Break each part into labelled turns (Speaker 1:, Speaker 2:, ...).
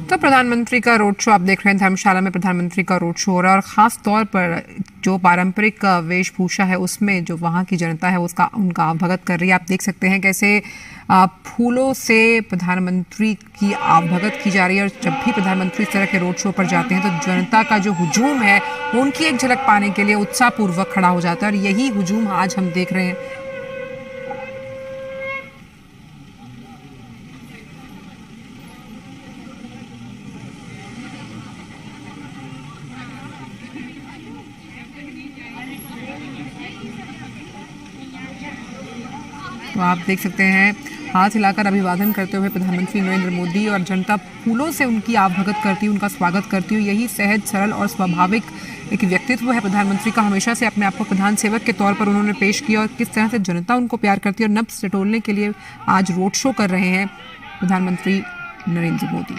Speaker 1: तो प्रधानमंत्री का रोड शो आप देख रहे हैं, धर्मशाला में प्रधानमंत्री का रोड शो हो रहा है और खास तौर पर जो पारंपरिक वेशभूषा है उसमें जो वहाँ की जनता है उसका उनका आवभगत कर रही है। आप देख सकते हैं कैसे फूलों से प्रधानमंत्री की आवभगत की जा रही है और जब भी प्रधानमंत्री इस तरह के रोड शो पर जाते हैं तो जनता का जो हुजूम है उनकी एक झलक पाने के लिए उत्साहपूर्वक खड़ा हो जाता है और यही हुजूम आज हम देख रहे हैं। तो आप देख सकते हैं हाथ हिलाकर अभिवादन करते हुए प्रधानमंत्री नरेंद्र मोदी और जनता फूलों से उनकी आवभगत करती है, उनका स्वागत करती है। यही सहज सरल और स्वाभाविक एक व्यक्तित्व है प्रधानमंत्री का। हमेशा से अपने आप को प्रधान सेवक के तौर पर उन्होंने पेश किया और किस तरह से जनता उनको प्यार करती है और नब्ज टटोलने के लिए आज रोड शो कर रहे हैं प्रधानमंत्री नरेंद्र मोदी।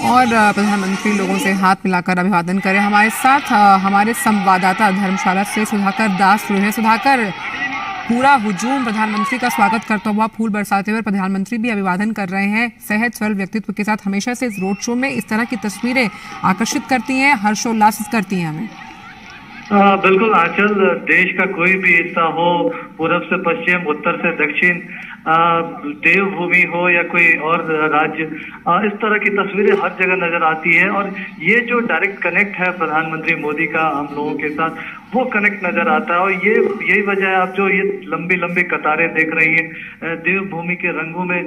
Speaker 1: और प्रधानमंत्री लोगों से हाथ मिलाकर अभिवादन करें। हमारे साथ हमारे संवाददाता धर्मशाला से सुधाकर दास जुड़े हैं। सुधाकर, पूरा हुजूम प्रधानमंत्री का स्वागत करता हुआ फूल बरसाते हुए प्रधानमंत्री भी अभिवादन कर रहे हैं। सहज सरल व्यक्तित्व के साथ हमेशा से इस रोड शो में इस तरह की तस्वीरें आकर्षित करती हैं, हर्षोल्लासित करती हैं हमें।
Speaker 2: बिल्कुल आंचल, देश का कोई भी हिस्सा हो, पूरब से पश्चिम, उत्तर से दक्षिण, देवभूमि हो या कोई और राज्य, इस तरह की तस्वीरें हर जगह नजर आती है। और ये जो डायरेक्ट कनेक्ट है प्रधानमंत्री मोदी का हम लोगों के साथ, वो कनेक्ट नजर आता है। और यही वजह है, आप जो ये लंबी लंबी कतारें देख रही हैं, देवभूमि के रंगों में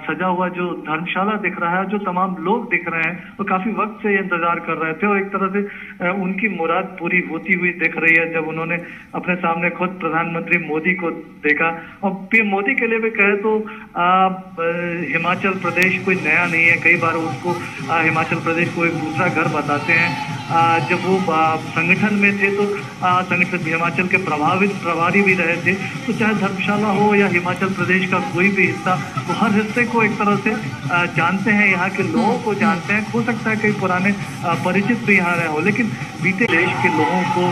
Speaker 2: सजा हुआ जो धर्मशाला दिख रहा है, जो तमाम लोग दिख रहे हैं, वो काफी वक्त से इंतजार कर रहे थे और एक तरह से उनकी मुराद पूरी होती हुई दिख रही है जब उन्होंने अपने सामने खुद प्रधानमंत्री मोदी को देखा। और पीएम मोदी के लिए भी कहे तो हिमाचल प्रदेश कोई नया नहीं है। कई बार उसको हिमाचल प्रदेश को एक दूसरा घर बताते हैं। जब वो संगठन में थे तो संगठन हिमाचल के प्रभारी भी रहे थे। तो चाहे धर्मशाला हो या हिमाचल प्रदेश का कोई भी हिस्सा, वो हर हिस्से को एक तरह से जानते हैं, यहाँ के लोगों को जानते हैं। हो सकता है कई पुराने परिचित भी यहाँ रहे हो, लेकिन बीते देश के लोगों को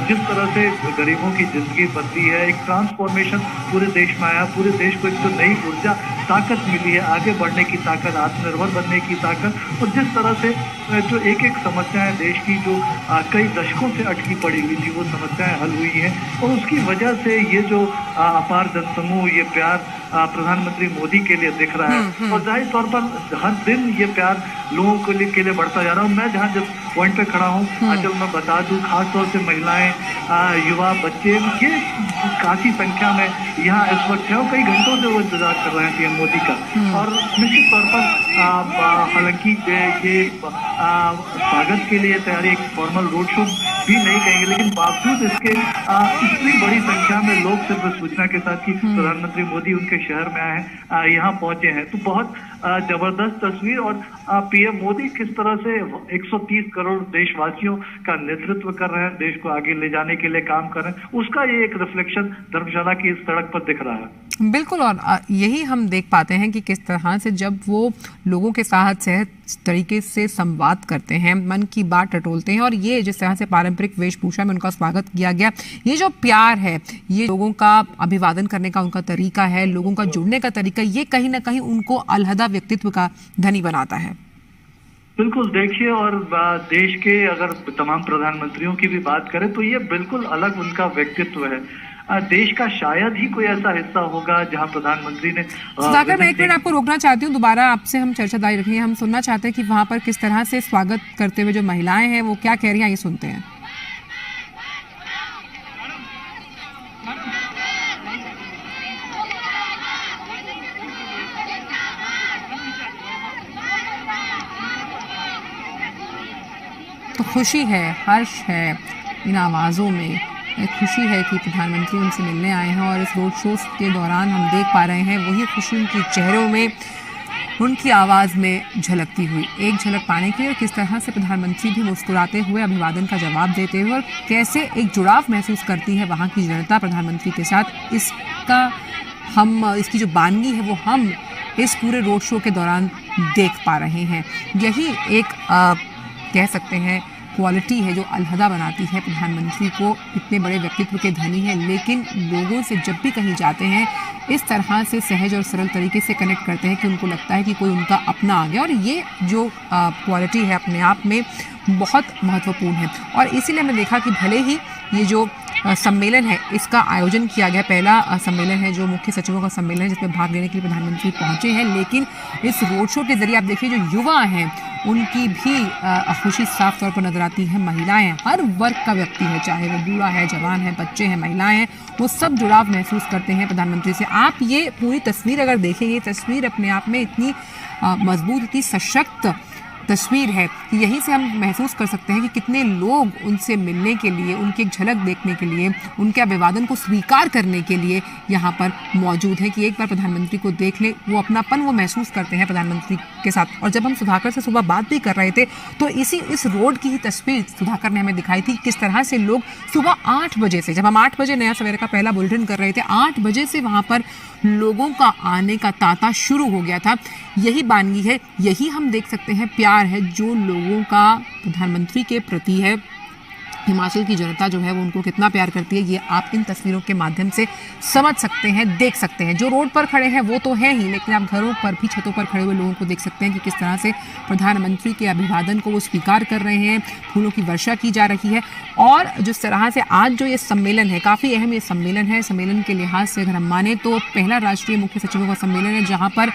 Speaker 2: जिस तरह से गरीबों की जिंदगी बदली है, एक ट्रांसफॉर्मेशन पूरे देश में आया, पूरे देश को एक तो नई ऊर्जा ताकत मिली है, आगे बढ़ने की ताकत, आत्मनिर्भर बनने की ताकत। और जिस तरह से जो एक एक समस्याएं देश की जो कई दशकों से अटकी पड़ी हुई थी, वो समस्याएं हल हुई हैं। और उसकी वजह से ये जो अपार जनसमूह, ये प्यार प्रधानमंत्री मोदी के लिए दिख रहा है। और जाहिर तौर पर हर दिन ये प्यार लोगों के लिए बढ़ता जा रहा है। मैं जहाँ जिस पॉइंट पे खड़ा हूँ, जब मैं बता दूं, खासतौर से महिलाएं, युवा, बच्चे, ये काफी संख्या में यहाँ इस वक्त है और कई घंटों से वो इंतजार कर रहे हैं पीएम मोदी का। और निश्चित तौर पर हालांकि ये स्वागत के लिए तैयारी एक फॉर्मल रोड शो भी नहीं कहेंगे, लेकिन बावजूद इसके इतनी बड़ी संख्या में लोग सिर्फ सूचना के साथ कि प्रधानमंत्री मोदी उनके शहर में आए हैं, यहाँ पहुंचे हैं, तो बहुत जबरदस्त तस्वीर। और पीएम मोदी किस तरह से 130 करोड़ देशवासियों का नेतृत्व कर रहे हैं, देश को आगे ले जाने के लिए काम कर रहे हैं, उसका ये एक रिफ्लेक्शन धर्मशाला की इस सड़क पर दिख रहा है।
Speaker 1: बिल्कुल, और यही हम देख पाते हैं कि किस तरह से जब वो लोगों के साथ सहज तरीके से संवाद करते हैं, मन की बात टटोलते हैं और ये जिस तरह से पारंपरिक वेशभूषा में उनका स्वागत किया गया, ये जो प्यार है, ये लोगों का अभिवादन करने का उनका तरीका है, लोगों का जुड़ने का तरीका, ये कहीं ना कहीं उनको अलहदा व्यक्तित्व का धनी बनाता है।
Speaker 2: बिल्कुल, देखिए, और देश के अगर तमाम प्रधानमंत्रियों की भी बात करें तो ये बिल्कुल अलग उनका व्यक्तित्व है। देश का शायद ही कोई ऐसा हिस्सा होगा जहां प्रधानमंत्री ने
Speaker 1: सुधाकर, मैं 1 मिनट आपको रोकना चाहती हूँ, दोबारा आपसे हम चर्चा जारी रखेंगे। हम सुनना चाहते हैं कि वहां पर किस तरह से स्वागत करते हुए जो महिलाएं हैं वो क्या कह रही हैं, ये सुनते हैं। तो खुशी है, हर्ष है इन आवाज़ों में, खुशी है कि प्रधानमंत्री उनसे मिलने आए हैं और इस रोड शो के दौरान हम देख पा रहे हैं वही खुशी उनके चेहरों में, उनकी आवाज़ में झलकती हुई। एक झलक पाने के लिए किस तरह से प्रधानमंत्री भी मुस्कुराते हुए अभिवादन का जवाब देते हुए और कैसे एक जुड़ाव महसूस करती है वहाँ की जनता प्रधानमंत्री के साथ, इसकी जो बानगी है वो हम इस पूरे रोड शो के दौरान देख पा रहे हैं। यही एक कह सकते हैं क्वालिटी है जो अलहदा बनाती है प्रधानमंत्री को। इतने बड़े व्यक्तित्व के धनी हैं, लेकिन लोगों से जब भी कहीं जाते हैं इस तरह से सहज और सरल तरीके से कनेक्ट करते हैं कि उनको लगता है कि कोई उनका अपना आ गया। और ये जो क्वालिटी है अपने आप में बहुत महत्वपूर्ण है। और इसीलिए हमने देखा कि भले ही ये जो सम्मेलन है इसका आयोजन किया गया, पहला सम्मेलन है जो मुख्य सचिवों का सम्मेलन है जिसमें भाग लेने के लिए प्रधानमंत्री पहुंचे हैं, लेकिन इस रोड शो के जरिए आप देखिए जो युवा हैं उनकी भी खुशी साफ तौर पर नजर आती है। महिलाएं हैं, हर वर्ग का व्यक्ति है, चाहे वो बूढ़ा है, जवान है, बच्चे हैं, महिलाएं हैं, वो सब जुड़ाव महसूस करते हैं प्रधानमंत्री से। आप ये पूरी तस्वीर अगर देखेंगे, ये तस्वीर अपने आप में इतनी मजबूत, इतनी सशक्त तस्वीर है कि यहीं से हम महसूस कर सकते हैं कि कितने लोग उनसे मिलने के लिए, उनकी एक झलक देखने के लिए, उनके अभिवादन को स्वीकार करने के लिए यहाँ पर मौजूद हैं कि एक बार प्रधानमंत्री को देख ले, वो अपनापन वो महसूस करते हैं प्रधानमंत्री के साथ। और जब हम सुधाकर से सुबह बात भी कर रहे थे तो इस रोड की ही तस्वीर सुधाकर ने हमें दिखाई थी, किस तरह से लोग सुबह 8 बजे से, जब हम 8 बजे नया सवेरे का पहला बुलेटिन कर रहे थे, 8 बजे से वहाँ पर लोगों का आने का तांता शुरू हो गया था। यही बानगी है, यही हम देख सकते हैं प्यार है जो लोगों का प्रधानमंत्री के प्रति है। हिमाचल की जनता जो है वो उनको कितना प्यार करती है, ये आप इन तस्वीरों के माध्यम से समझ सकते हैं, देख सकते हैं। जो रोड पर खड़े हैं वो तो है ही, लेकिन आप घरों पर भी, छतों पर खड़े हुए लोगों को देख सकते हैं कि किस तरह से प्रधानमंत्री के अभिवादन को वो स्वीकार कर रहे हैं, फूलों की वर्षा की जा रही है। और जिस तरह से आज जो ये सम्मेलन है, काफ़ी अहम ये सम्मेलन है, सम्मेलन के लिहाज से अगर हम माने तो पहला राष्ट्रीय मुख्य सचिवों का सम्मेलन है जहाँ पर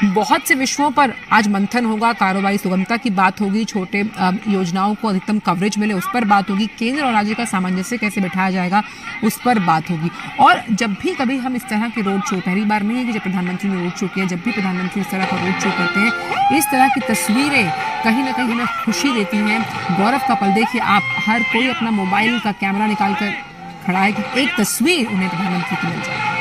Speaker 1: बहुत से विषयों पर आज मंथन होगा। कारोबारी सुगमता की बात होगी, छोटे योजनाओं को अधिकतम कवरेज मिले उस पर बात होगी, केंद्र और राज्य का सामंजस्य कैसे बिठाया जाएगा उस पर बात होगी। और जब भी कभी हम इस तरह के रोड शो, पहली बार नहीं है कि जब प्रधानमंत्री ने रोड शो किया, जब भी प्रधानमंत्री इस तरह का रोड शो करते हैं, इस तरह की तस्वीरें कहीं ना कहीं हमें खुशी देती हैं, गौरव का पल। देखिए आप, हर कोई अपना मोबाइल का कैमरा निकाल कर खड़ा है कि एक तस्वीर उन्हें प्रधानमंत्री की मिल जाए।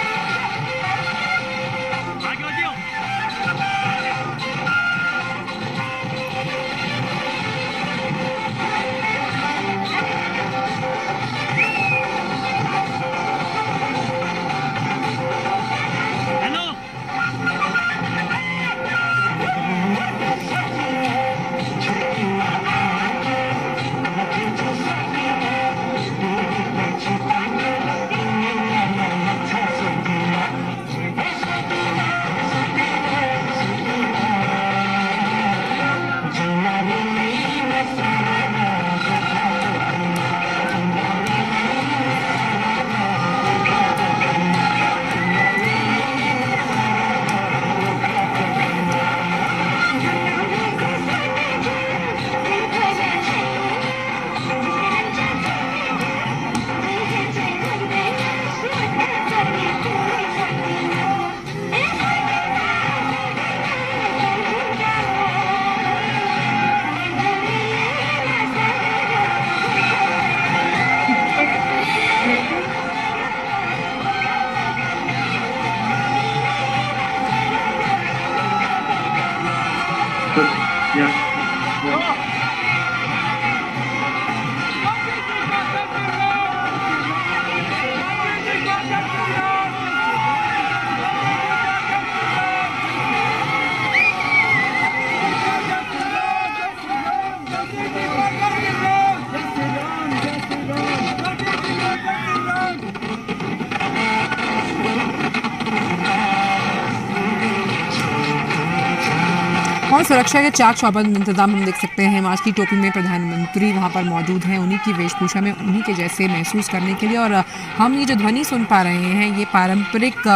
Speaker 1: और सुरक्षा के चाक चौबंद इंतजाम हम देख सकते हैं। मास्क की टोपी में प्रधानमंत्री वहां पर मौजूद हैं, उन्हीं की वेशभूषा में, उन्हीं के जैसे महसूस करने के लिए। और हम ये जो ध्वनि सुन पा रहे हैं, ये पारंपरिक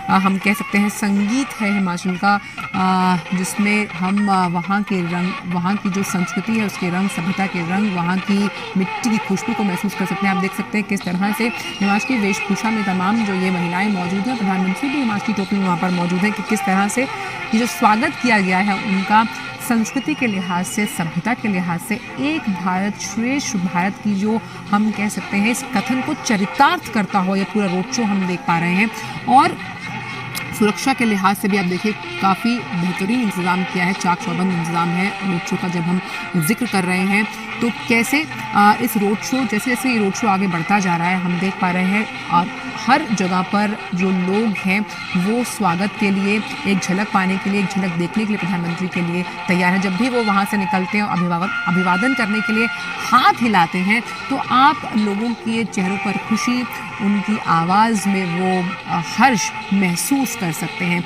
Speaker 1: हम कह सकते हैं संगीत है हिमाचल का, जिसमें हम वहाँ के रंग, वहाँ की जो संस्कृति है उसके रंग, सभ्यता के रंग, वहाँ की मिट्टी की खुशबू को महसूस कर सकते हैं। आप देख सकते हैं किस तरह से हिमाचल की वेशभूषा में तमाम जो ये महिलाएं मौजूद हैं, प्रधानमंत्री भी हिमाचल की टोपी में वहाँ पर मौजूद हैं, कि किस तरह से ये जो स्वागत किया गया है उनका संस्कृति के लिहाज से, सभ्यता के लिहाज से, एक भारत श्रेष्ठ भारत की जो हम कह सकते हैं इस कथन को चरितार्थ करता हो, ये पूरा रोड शो हम देख पा रहे हैं। और सुरक्षा के लिहाज से भी आप देखिए काफ़ी बेहतरीन इंतज़ाम किया है, चाक चौबंद इंतज़ाम है रोड शो का। जब हम जिक्र कर रहे हैं तो कैसे इस रोड शो, जैसे जैसे ये रोड शो आगे बढ़ता जा रहा है, हम देख पा रहे हैं और हर जगह पर जो लोग हैं वो स्वागत के लिए, एक झलक पाने के लिए, एक झलक देखने के लिए प्रधानमंत्री के लिए तैयार है। जब भी वो वहाँ से निकलते हैं और अभिवादन करने के लिए हाथ हिलाते हैं, तो आप लोगों के चेहरों पर खुशी, उनकी आवाज़ में वो हर्ष महसूस कर सकते हैं।